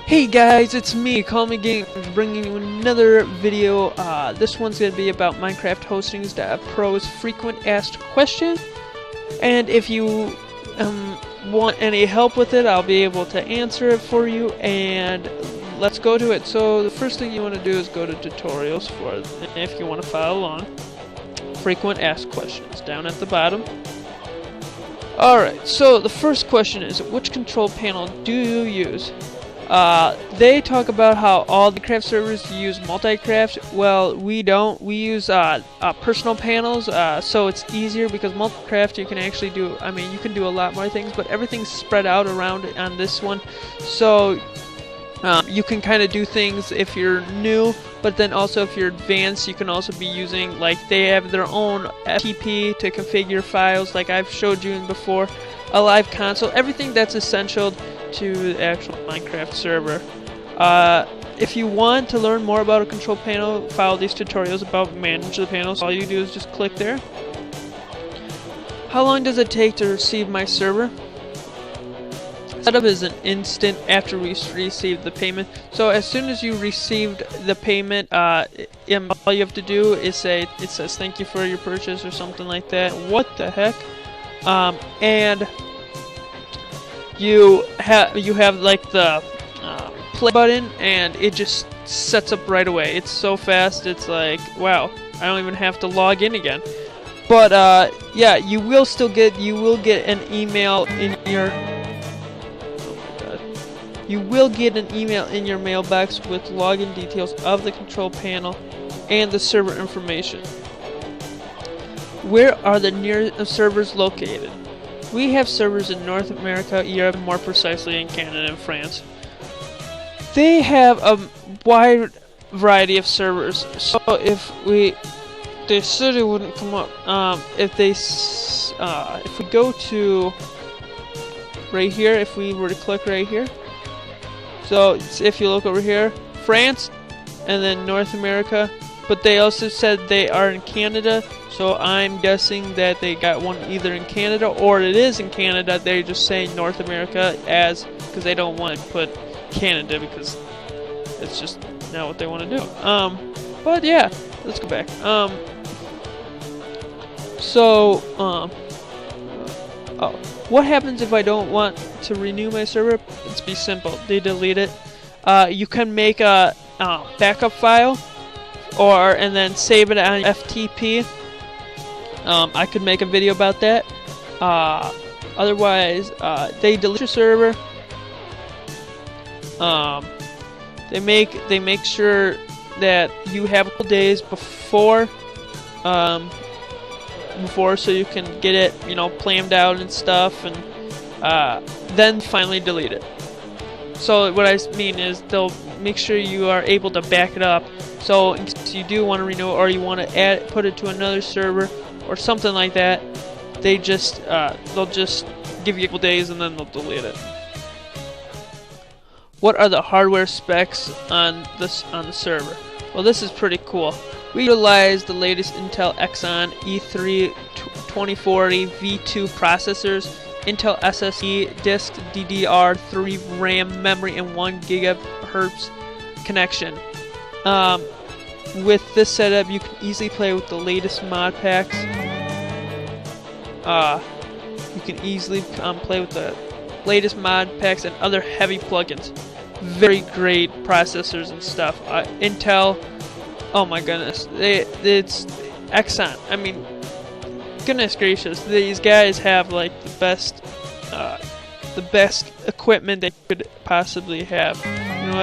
Hey guys, it's me, Call Me Game, bringing you another video. This one's going to be about Minecraft-hosting.pro's frequent asked question. And if you want any help with it, I'll be able to answer it for you. And let's go to it. So the first thing you want to do is go to tutorials for it, if you want to follow along. Frequent asked questions down at the bottom. Alright, so the first question is, which control panel do you use? They talk about how all the Minecraft servers use multi-craft. Well, we don't. We use personal panels, so it's easier because multi-craft you can actually do, you can do a lot more things, but everything's spread out around it on this one. So you can kind of do things if you're new, but then also if you're advanced, you can also be using, like, they have their own FTP to configure files, like I've showed you before, a live console, everything that's essential to the actual Minecraft server. If you want to learn more about a control panel, follow these tutorials about manage the panels. All you do is just click there. How long does it take to receive my server? Setup is an instant after we receive the payment. So as soon as you received the payment, all you have to do is say, it says thank you for your purchase or something like that. What the heck? And you have like the play button, and it just sets up right away. It's so fast. It's like, wow, I don't even have to log in again. But yeah, you will get an email in your mailbox with login details of the control panel and the server information. Where are the nearest servers located? We have servers in North America, Europe, more precisely in Canada and France. They have a wide variety of servers, so if the city wouldn't come up. If we go to right here, if we were to click right here, so if you look over here, France, and then North America, but they also said they are in Canada. So I'm guessing that they got one either in Canada or it is in Canada. They're just saying North America because they don't want to put Canada because it's just not what they want to do. But yeah, let's go back. What happens if I don't want to renew my server? It's be simple. They delete it. You can make a backup file and then save it on FTP. I could make a video about that. Otherwise, they delete your server. They make sure that you have a couple days before so you can get it, planned out and stuff, and then finally delete it. So what I mean is they'll make sure you are able to back it up. So in case you do want to renew it or you want to put it to another server or something like that, they'll just give you a couple days and then they'll delete it. What are the hardware specs on the server? Well, this is pretty cool. We utilize the latest Intel Xeon E3 2040 V2 processors, Intel SSD disk, DDR3 RAM memory, and 1 GHz connection. With this setup, you can easily play with the latest mod packs. You can easily play with the latest mod packs and other heavy plugins. Very great processors and stuff. Intel, oh my goodness, it's Xeon. Goodness gracious, these guys have like the best equipment they could possibly have. You know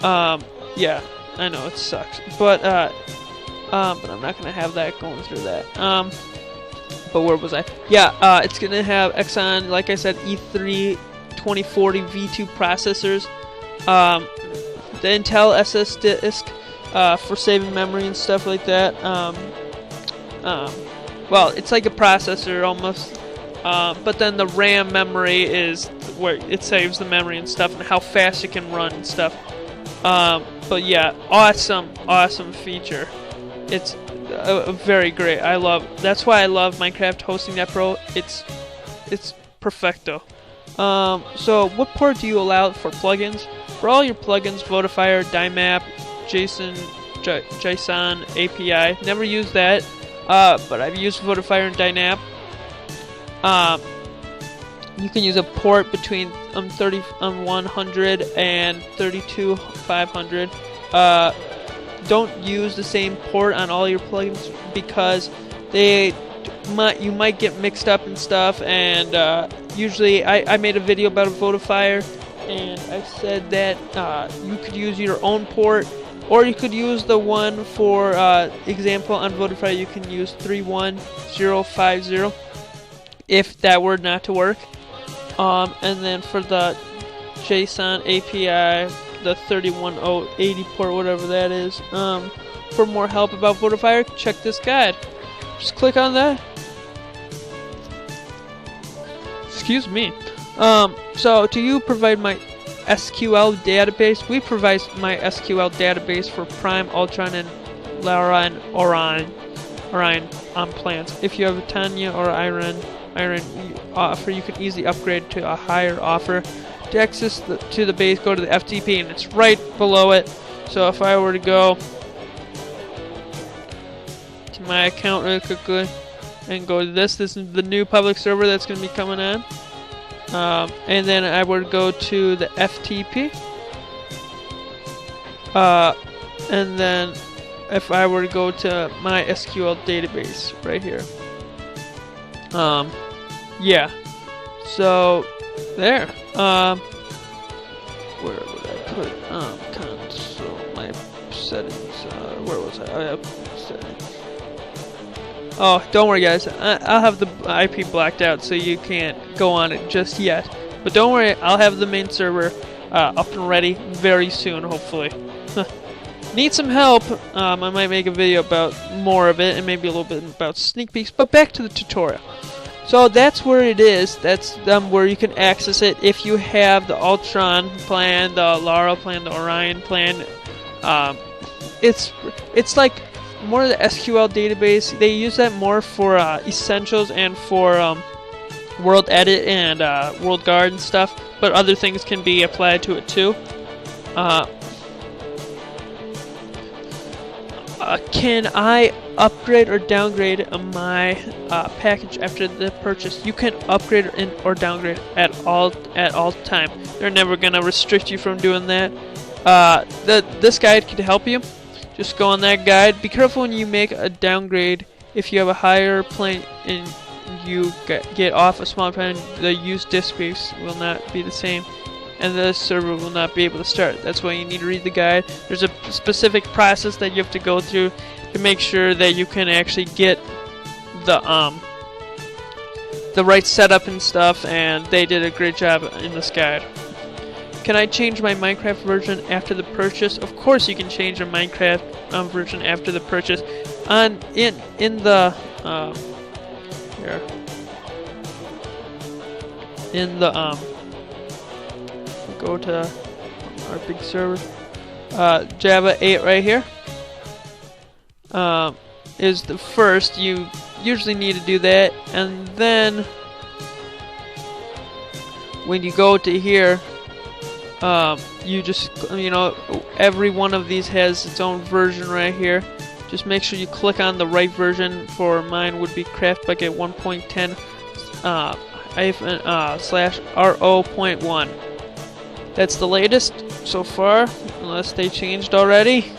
what? Yeah. I know it sucks, but I'm not gonna have that going through that. But where was I? Yeah, it's gonna have Xeon, like I said, E3 2040 V2 processors, the Intel SSD disk for saving memory and stuff like that. Well, it's like a processor almost, but then the RAM memory is where it saves the memory and stuff, and how fast it can run and stuff. But yeah, awesome feature. It's very great. That's why I love Minecraft-hosting.pro. It's perfecto. So what port do you allow for plugins? For all your plugins, Votifier, DynMap, JSON API. Never use that, but I've used Votifier and DynMap. You can use a port between 100 and 32500. Don't use the same port on all your plugins because you might get mixed up and stuff. And usually, I made a video about a Votifier, and I said that you could use your own port, or you could use the one for example on Votifier. You can use 31050 if that were not to work. And then for the JSON API, the 31080 port, whatever that is. For more help about Votifier, check this guide. Just click on that. Excuse me. So do you provide my SQL database? We provide my SQL database for Prime, Ultron, and Lara and Orion plans. If you have a Tanya or Iron offer, you can easily upgrade to a higher offer. To access to the base, go to the FTP, and it's right below it. So if I were to go to my account really quickly and go to this is the new public server that's going to be coming on. And then I would go to the FTP. And then if I were to go to my SQL database right here. Yeah. So there. Where would I put console my settings? Where was I? Oh, yeah, settings. Oh, don't worry, guys. I'll have the IP blacked out, so you can't go on it just yet. But don't worry, I'll have the main server up and ready very soon, hopefully. Need some help? I might make a video about more of it, and maybe a little bit about sneak peeks. But back to the tutorial. So that's where it is. That's where you can access it if you have the Ultron plan, the Lara plan, the Orion plan. It's like more of the SQL database. They use that more for essentials and for World Edit and World Guard and stuff. But other things can be applied to it too. Can I upgrade or downgrade my package after the purchase? You can upgrade or downgrade at all time. They're never gonna restrict you from doing that. This guide can help you. Just go on that guide. Be careful when you make a downgrade. If you have a higher plan and you get off a smaller plan, the used disk space will not be the same, and the server will not be able to start. That's why you need to read the guide. There's a specific process that you have to go through to make sure that you can actually get the right setup and stuff, and they did a great job in this guide. Can I change my Minecraft version after the purchase? Of course you can change your Minecraft version after the purchase. In the here. In the go to our big server. Java 8 right here. Is the first. You usually need to do that, and then when you go to here, you just, every one of these has its own version right here. Just make sure you click on the right version. For mine would be Craft Bucket 1.10 /RO.1. That's the latest so far, unless they changed already.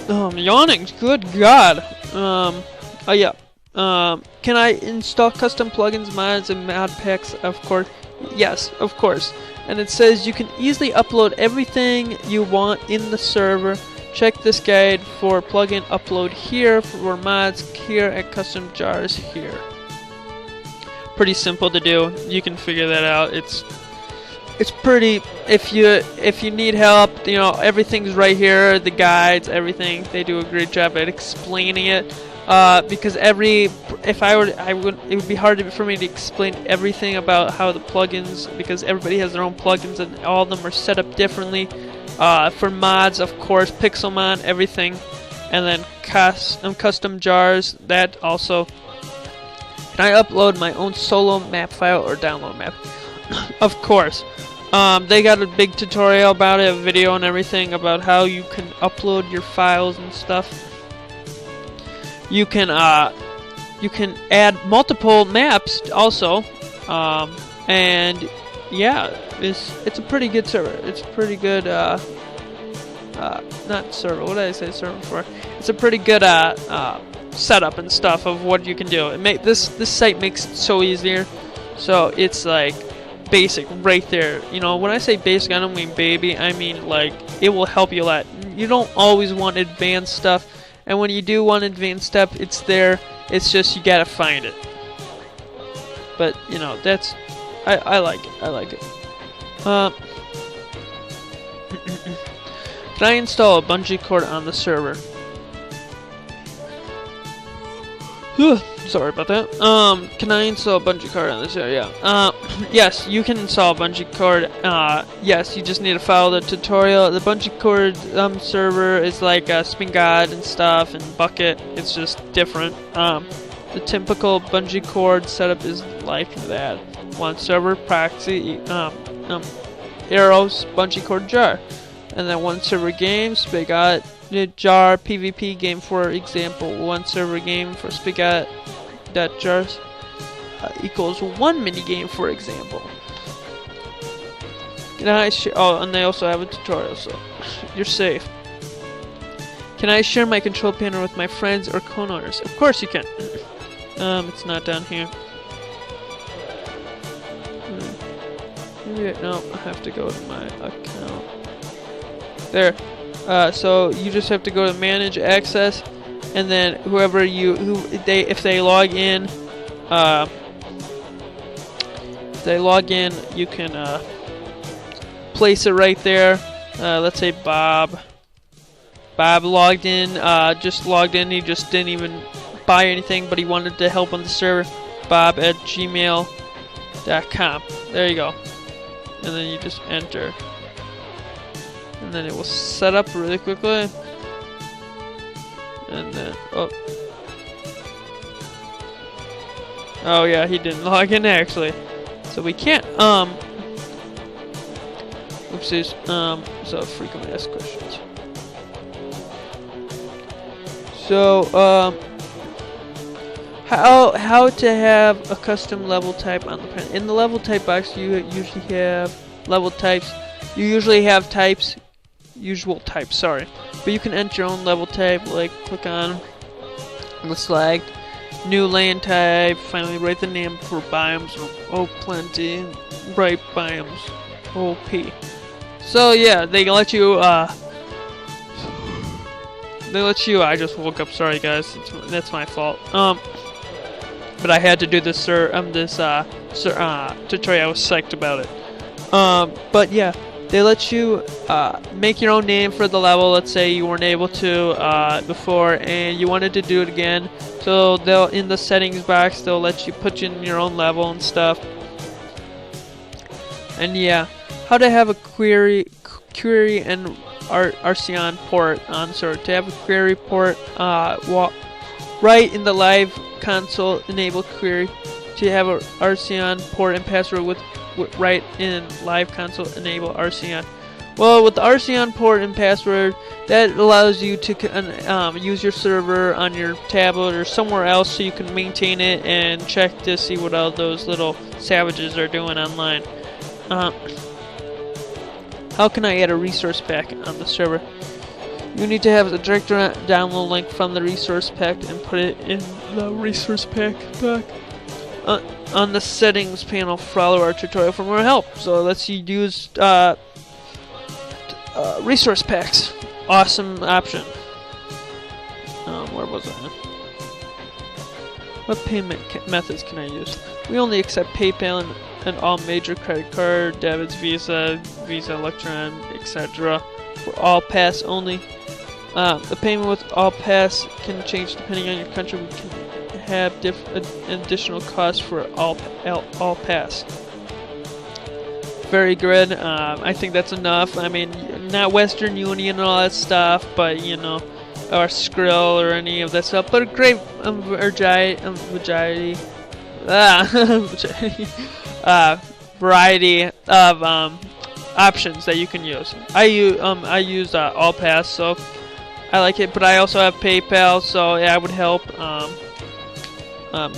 I'm yawning. Good God. Oh yeah. Can I install custom plugins, mods, and mod packs? Of course. Yes, of course. And it says you can easily upload everything you want in the server. Check this guide for plugin upload here, for mods here, and custom jars here. Pretty simple to do. You can figure that out. It's pretty. If you need help, everything's right here. The guides, everything. They do a great job at explaining it. Because it would be hard for me to explain everything about how the plugins, because everybody has their own plugins and all of them are set up differently. For mods, of course, Pixelmon, everything, and then custom jars. That also. Can I upload my own solo map file or download map? Of course. They got a big tutorial about it, a video and everything about how you can upload your files and stuff. You can add multiple maps also, and yeah, it's a pretty good server. It's a pretty good not server. What did I say server for? It's a pretty good setup and stuff of what you can do. This site makes it so easier. So it's like basic right there. You know, when I say basic, I don't mean baby. I mean like it will help you a lot. You don't always want advanced stuff, and when you do want advanced stuff, it's there. It's just you gotta find it. But you know, that's I like it. I like it. Can I install a BungeeCord on the server? Sorry about that. Can I install BungeeCord on this area? Yes, you can install BungeeCord. Yes, you just need to follow the tutorial. The BungeeCord server is like Spin God and stuff, and Bucket. It's just different. The typical BungeeCord setup is like that: one server, proxy, arrows, BungeeCord jar, and then one server game, Spigot. Jar PvP game, for example. One server game for Spigot jars equals one minigame, for example. Can I oh, and they also have a tutorial, so you're safe. Can I share my control panel with my friends or co-owners? Of course you can. It's not down here. No, I have to go to my account. There. So you just have to go to manage access, and then if they log in, you can place it right there. Let's say Bob logged in, just logged in. He just didn't even buy anything, but he wanted to help on the server. bob@gmail.com. There you go, and then you just enter. And then it will set up really quickly. And then, oh yeah, he didn't log in actually. So we can't, oopsies, so frequently asked questions. So, how to have a custom level type on the pen. In the level type box, you usually have level types. You usually have types. Usual type, sorry, but you can enter your own level type. Like click on the select new land type, finally write the name for biomes. Oh, plenty, write biomes. OP. So yeah, they let you. I just woke up. Sorry guys, that's my fault. But I had to do this tutorial. I was psyched about it. But yeah. They let you make your own name for the level. Let's say you weren't able to before and you wanted to do it again. So they'll, in the settings box, they'll let you put in your own level and stuff. And yeah, how to have a query and Arceon port on server. To have a query port, right in the live console, enable query. To have a Arceon port and password with right in live console, enable Arceon. Well, with the Arceon port and password, that allows you to use your server on your tablet or somewhere else, so you can maintain it and check to see what all those little savages are doing online. How can I add a resource pack on the server? You need to have the direct download link from the resource pack and put it in the resource pack. On the settings panel, follow our tutorial for more help. So it lets you use resource packs. Awesome option. Where was I? What payment methods can I use? We only accept PayPal and all major credit card, debits, Visa, Electron, etc. For all pass only. The payment with all pass can change depending on your country. We can have additional costs for all pass. Very good. I think that's enough. I mean, not Western Union and all that stuff, but you know, or Skrill or any of that stuff. But a great variety of options that you can use. I use AllPass, so I like it. But I also have PayPal, so yeah, it would help.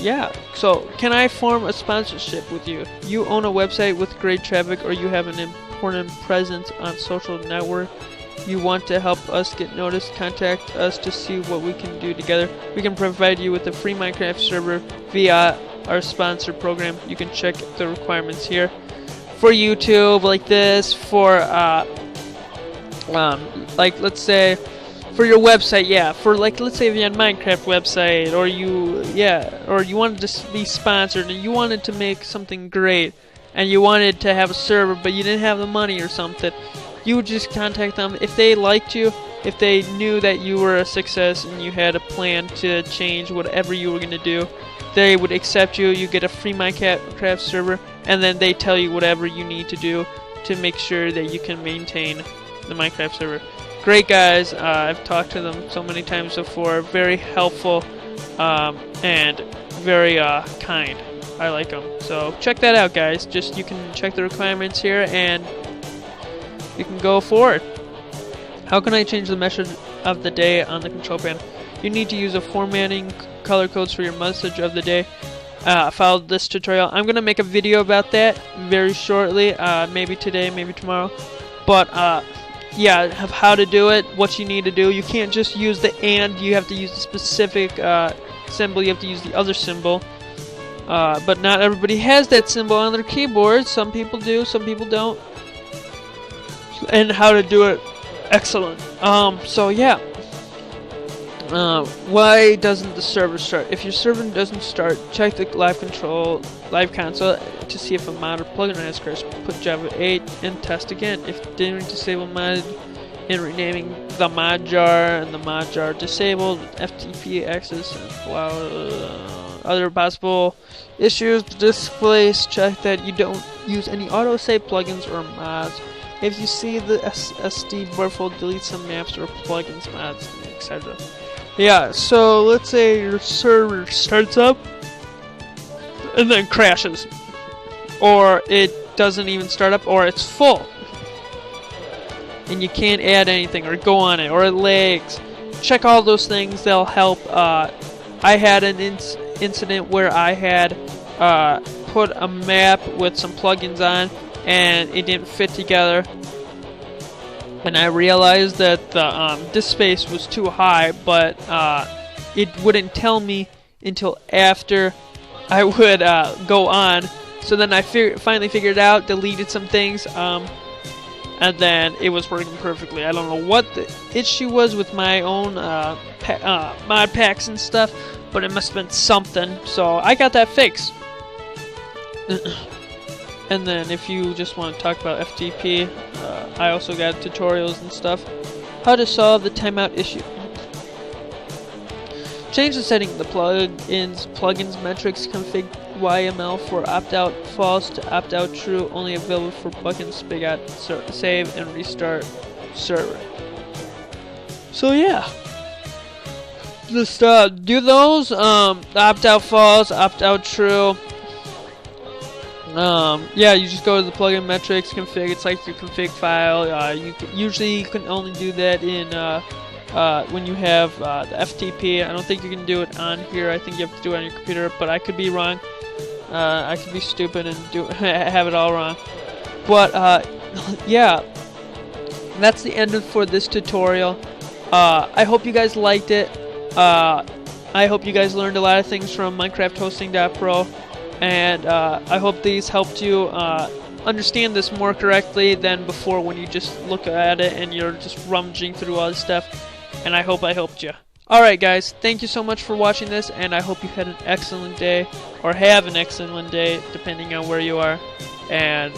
Yeah. So, can I form a sponsorship with you? You own a website with great traffic, or you have an important presence on social network. You want to help us get noticed? Contact us to see what we can do together. We can provide you with a free Minecraft server via our sponsor program. You can check the requirements here. For YouTube, like this, for like let's say for your website, yeah. For like let's say if you had a Minecraft website, or you wanted to be sponsored and you wanted to make something great, and you wanted to have a server but you didn't have the money or something, you would just contact them. If they liked you, if they knew that you were a success and you had a plan to change whatever you were gonna do, they would accept you. You get a free Minecraft server, and then they tell you whatever you need to do to make sure that you can maintain the Minecraft server. Great guys. I've talked to them so many times before. Very helpful and very kind. I like them. So check that out, guys. Just you can check the requirements here and you can go forward. How can I change the message of the day on the control panel? You need to use a formatting color codes for your message of the day. Follow this tutorial. I'm gonna make a video about that very shortly, maybe today, maybe tomorrow. But yeah, of how to do it, what you need to do. You can't just use the and. You have to use the specific symbol. You have to use the other symbol. But not everybody has that symbol on their keyboard. Some people do, some people don't. And how to do it, excellent. So yeah. Why doesn't the server start? If your server doesn't start, check the live console to see if a mod or plugin has crashed. Put Java 8 and test again. If didn't disable mod in renaming the mod jar and the mod jar disabled, FTP access and allow other possible issues to displace. Check that you don't use any autosave plugins or mods. If you see the SD bar full, delete some maps or plugins, mods, etc. Yeah, so let's say your server starts up and then crashes, or it doesn't even start up, or it's full and you can't add anything or go on it, or it lags. Check all those things, they'll help. I had an incident where I had put a map with some plugins on and it didn't fit together, and I realized that the disk space was too high, but it wouldn't tell me until after I would go on. So then I finally figured it out, deleted some things, and then it was working perfectly. I don't know what the issue was with my own mod packs and stuff, but it must have been something. So I got that fixed. And then if you just want to talk about FTP, I also got tutorials and stuff. How to solve the timeout issue. Change the setting of the plugins metrics config YML for opt-out false to opt-out true, only available for plugins Spigot, save and restart server. So yeah, just do those, opt-out false, opt-out true. Yeah, you just go to the plugin metrics config. It's like your config file. Usually you can only do that in when you have the FTP. I don't think you can do it on here. I think you have to do it on your computer, but I could be wrong. I could be stupid and have it all wrong. But yeah, that's the end for this tutorial. I hope you guys liked it. I hope you guys learned a lot of things from Minecraft-hosting.pro. And I hope these helped you understand this more correctly than before when you just look at it and you're just rummaging through all this stuff. And I hope I helped you. Alright guys, thank you so much for watching this, and I hope you had an excellent day, or have an excellent day, depending on where you are. And